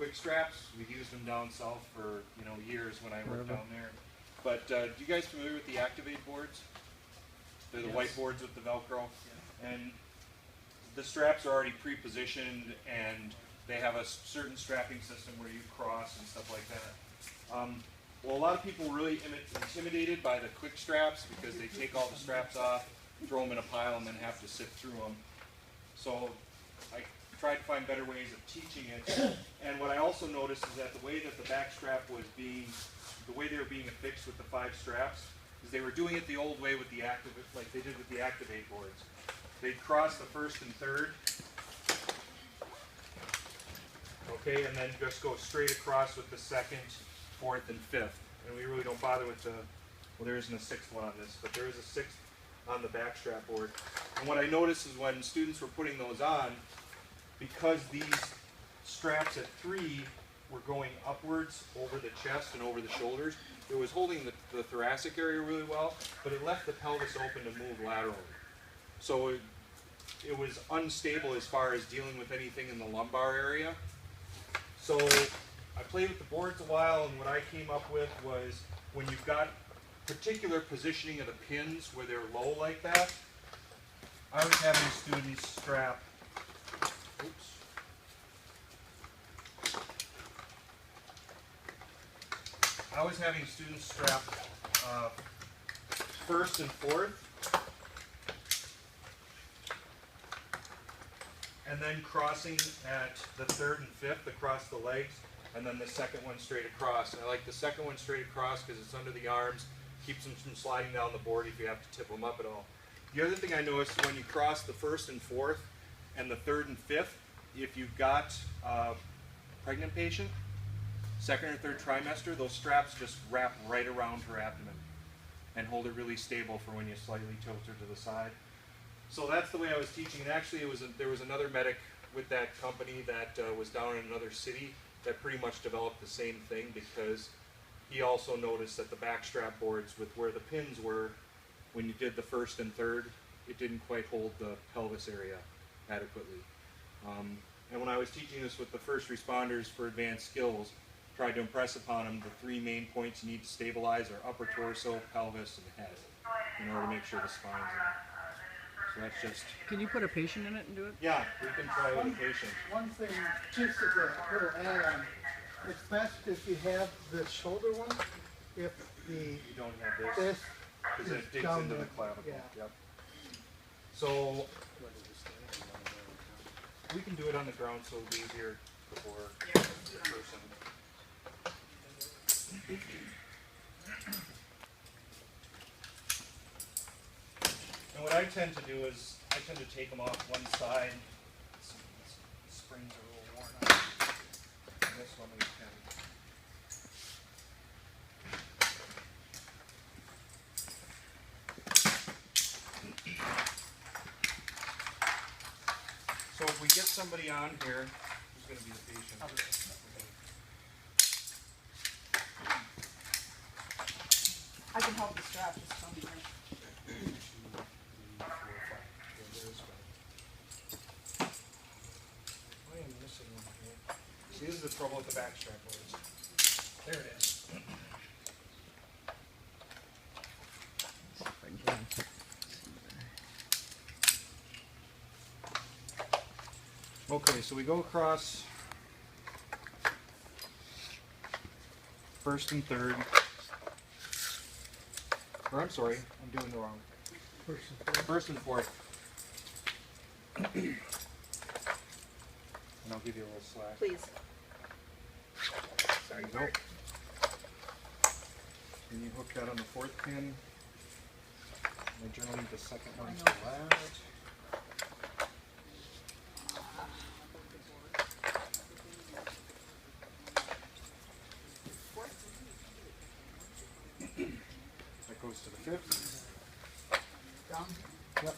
quick straps. We've used them down south for years when I worked down there. But you guys familiar with the Activate boards? They're the white boards with the Velcro, and the straps are already pre-positioned, and they have a certain strapping system where you cross and stuff like that. Well, a lot of people really intimidated by the quick straps because they take all the straps off, throw them in a pile, and then have to sift through them. So I tried to find better ways of teaching it. And what I also noticed is that the way that the back strap was the way they were being affixed with the 5 straps, is they were doing it the old way with the like they did with the Activate boards. They'd cross the 1st and 3rd, okay, and then just go straight across with the 2nd, 4th, and 5th. And we really don't bother with well, there isn't a 6th one on this, but there is a 6th on the back strap board. And what I noticed is when students were putting those on, because these straps at 3 were going upwards over the chest and over the shoulders, it was holding the thoracic area really well, but it left the pelvis open to move laterally. So it was unstable as far as dealing with anything in the lumbar area. So I played with the boards a while, and what I came up with was when you've got particular positioning of the pins where they're low like that, I was having students strap, I was having students strap 1st and 4th, and then crossing at the 3rd and 5th across the legs, and then the 2nd one straight across. And I like the 2nd one straight across because it's under the arms, keeps them from sliding down the board if you have to tip them up at all. The other thing I noticed when you cross the 1st and 4th and the 3rd and 5th, if you've got a pregnant patient, 2nd or 3rd trimester, those straps just wrap right around her abdomen and hold it really stable for when you slightly tilt her to the side. So that's the way I was teaching. And actually, there was another medic with that company that was down in another city that pretty much developed the same thing, because he also noticed that the back strap boards with where the pins were, when you did the 1st and 3rd, it didn't quite hold the pelvis area adequately. And when I was teaching this with the first responders for advanced skills, tried to impress upon them the 3 main points you need to stabilize are upper torso, pelvis, and head in order to make sure the spine's in. So that's just... Can you put a patient in it and do it? Yeah, we can try with a patient. One thing, just as a little add-on, it's best if you have the shoulder one, if You don't have this, because it digs into the clavicle. Yeah. Yep. So we can do it on the ground so it'll be easier for the person. And what I tend to do is I tend to take them off one side. The springs are a little worn out. And this one we can. So if we get somebody on here, who's going to be the patient? I can help the strap, just tell me. I am missing one here. See, this is the trouble with the back strap boards. There it is. Okay, so we go across 1st and 3rd. Or I'm sorry, I'm doing the wrong. 1st and 4th. And I'll give you a little slack. Please. There you go. And you hook that on the 4th pin. I generally need the 2nd one to the left. That goes to the 5th. Down. Yep.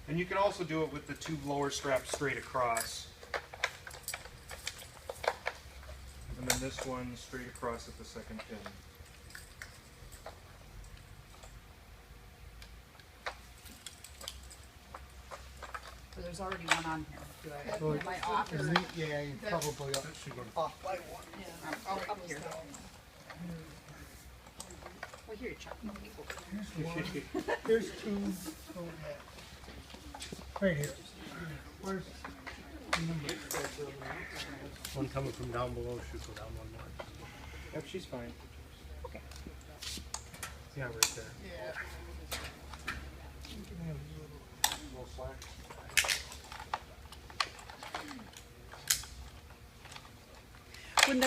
And you can also do it with the 2 lower straps straight across. And then this one straight across at the 2nd pin. For there's already one on here. Do I, So am I off or? Yeah, you probably off by one. Yeah, I'm up here. Well, here, Chuck. Here's two. Right here. Where's number? One coming from down below should go down one more. Yep, she's fine. Yeah, right there. Yeah. Little slack. When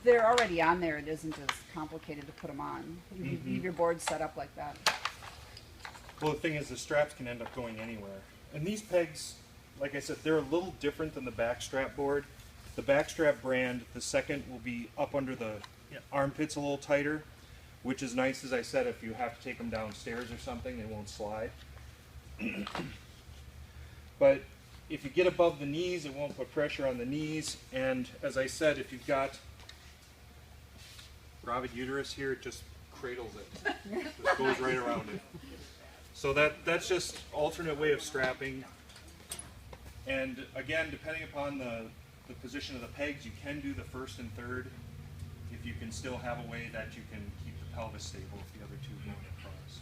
they're already on there, it isn't as complicated to put them on. You Mhm. leave your board set up like that. Well, the thing is, the straps can end up going anywhere. And these pegs, like I said, they're a little different than the backstrap board. The backstrap brand, the second will be up under the armpits a little tighter, which is nice, as I said, if you have to take them downstairs or something, they won't slide. But if you get above the knees, it won't put pressure on the knees. And as I said, if you've got gravid uterus here, it just cradles it. Just goes right around it. So that's just alternate way of strapping. And again, depending upon the position of the pegs, you can do the first and third if you can still have a way that you can keep the pelvis stable if the other two going across.